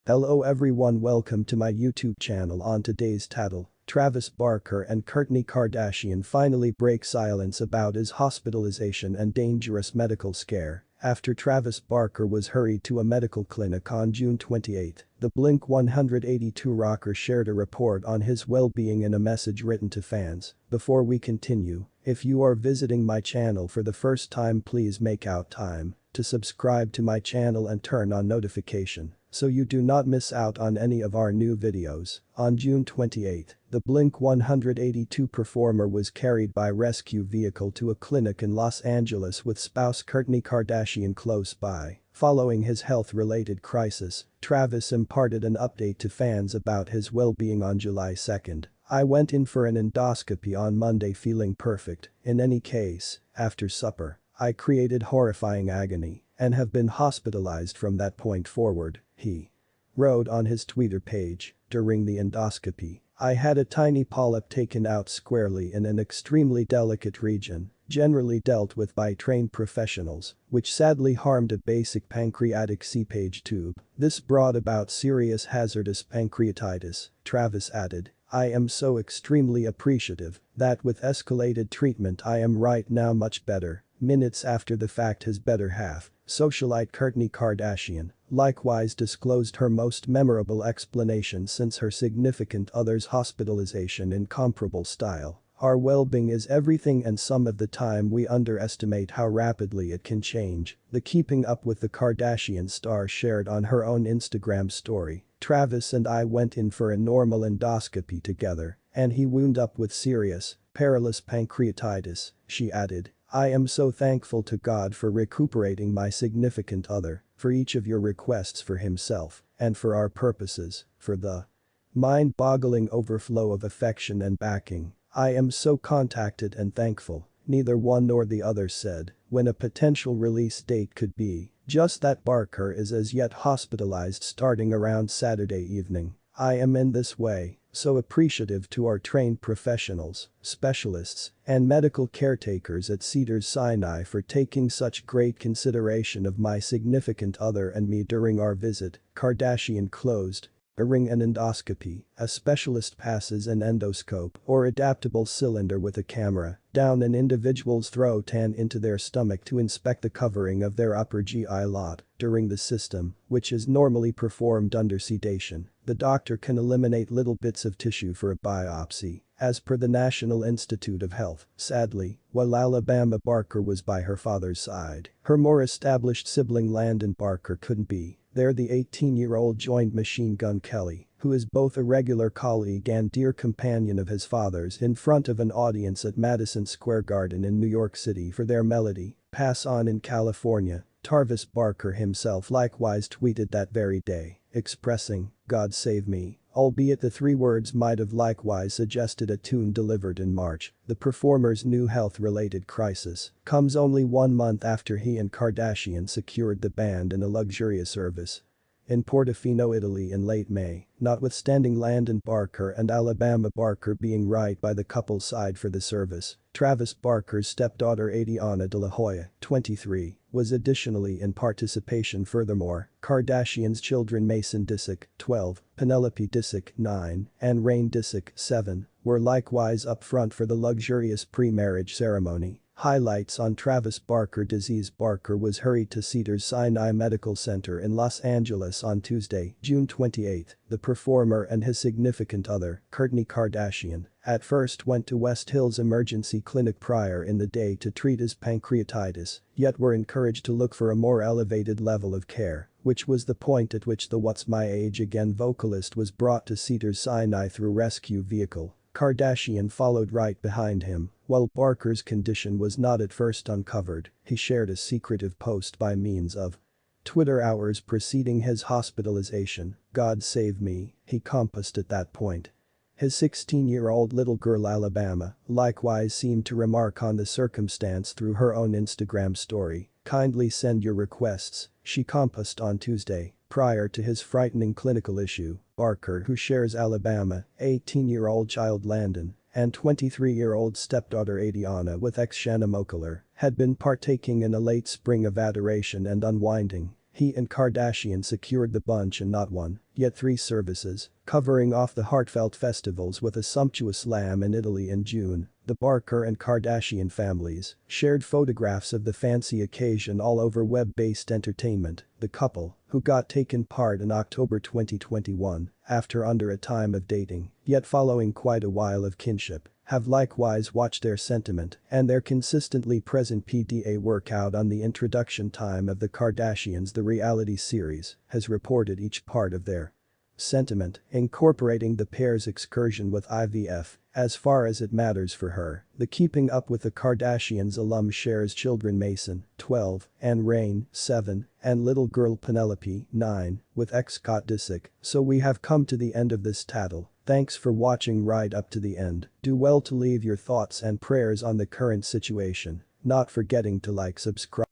Hello everyone, welcome to my YouTube channel. On today's title, Travis Barker and Kourtney Kardashian finally break silence about his hospitalization and dangerous medical scare. After Travis Barker was hurried to a medical clinic on June 28, the Blink-182 rocker shared a report on his well-being in a message written to fans. Before we continue, if you are visiting my channel for the first time, please make out time to subscribe to my channel and turn on notification so you do not miss out on any of our new videos. On June 28, the Blink-182 performer was carried by rescue vehicle to a clinic in Los Angeles with spouse Kourtney Kardashian close by. Following his health-related crisis, Travis imparted an update to fans about his well-being on July 2. "I went in for an endoscopy on Monday feeling perfect. In any case, after supper, I created horrifying agony and have been hospitalized from that point forward," he wrote on his Twitter page. "During the endoscopy, I had a tiny polyp taken out squarely in an extremely delicate region, generally dealt with by trained professionals, which sadly harmed a basic pancreatic seepage tube. This brought about serious hazardous pancreatitis," Travis added. "I am so extremely appreciative that with escalated treatment I am right now much better." Minutes after the fact, his better half, socialite Kourtney Kardashian, likewise disclosed her most memorable explanation since her significant other's hospitalization in comparable style. "Our well-being is everything, and some of the time we underestimate how rapidly it can change," the Keeping Up with the Kardashian star shared on her own Instagram story. "Travis and I went in for a normal endoscopy together, and he wound up with serious, perilous pancreatitis," she added. "I am so thankful to God for recuperating my significant other, for each of your requests for himself, and for our purposes, for the mind-boggling overflow of affection and backing. I am so contacted and thankful." Neither one nor the other said when a potential release date could be, just that Barker is as yet hospitalized starting around Saturday evening. "I am in this way so appreciative to our trained professionals, specialists, and medical caretakers at Cedars-Sinai for taking such great consideration of my significant other and me during our visit," Kardashian closed. During an endoscopy, a specialist passes an endoscope or adaptable cylinder with a camera down an individual's throat and into their stomach to inspect the covering of their upper GI lot. During the system, which is normally performed under sedation, the doctor can eliminate little bits of tissue for a biopsy, as per the National Institute of Health. Sadly, while Alabama Barker was by her father's side, her more established sibling Landon Barker couldn't be there. The 18-year-old joined Machine Gun Kelly, who is both a regular colleague and dear companion of his father's, in front of an audience at Madison Square Garden in New York City for their Melody Pass On in California. Travis Barker himself likewise tweeted that very day, expressing, "God save me," albeit the three words might have likewise suggested a tune delivered in March. The performer's new health-related crisis comes only 1 month after he and Kardashian secured the band in a luxurious service in Portofino, Italy in late May. Notwithstanding Landon Barker and Alabama Barker being right by the couple's side for the service, Travis Barker's stepdaughter Adriana De La Hoya, 23, was additionally in participation. Furthermore, Kardashian's children Mason Disick, 12, Penelope Disick, 9, and Rain Disick, 7, were likewise up front for the luxurious pre-marriage ceremony. Highlights on Travis Barker. Disease. Barker was hurried to Cedars-Sinai Medical Center in Los Angeles on Tuesday, June 28. The performer and his significant other, Kourtney Kardashian, at first went to West Hills Emergency Clinic prior in the day to treat his pancreatitis, yet were encouraged to look for a more elevated level of care, which was the point at which the What's My Age Again vocalist was brought to Cedars-Sinai through rescue vehicle. Kardashian followed right behind him. While Barker's condition was not at first uncovered, he shared a secretive post by means of Twitter hours preceding his hospitalization. "God save me," he composed at that point. His 16-year-old little girl Alabama likewise seemed to remark on the circumstance through her own Instagram story. "Kindly send your requests," she composed on Tuesday. Prior to his frightening clinical issue, Barker, who shares Alabama, 18-year-old child Landon, and 23-year-old stepdaughter Adriana with ex-Shanna Moakler, had been partaking in a late spring of adoration and unwinding. He and Kardashian secured the bunch and not one, yet three services, covering off the heartfelt festivals with a sumptuous lamb in Italy in June. The Barker and Kardashian families shared photographs of the fancy occasion all over web-based entertainment. The couple, who got taken part in October 2021 after under a time of dating, yet following quite a while of kinship, have likewise watched their sentiment and their consistently present PDA workout on the introduction time of the Kardashians. The reality series has reported each part of their sentiment, incorporating the pair's excursion with IVF, as far as it matters for her. The Keeping Up with the Kardashians alum shares children Mason, 12, and Rain, 7, and little girl Penelope, 9, with ex-Scott Disick. So we have come to the end of this tattle. Thanks for watching right up to the end. Do well to leave your thoughts and prayers on the current situation, not forgetting to like, subscribe.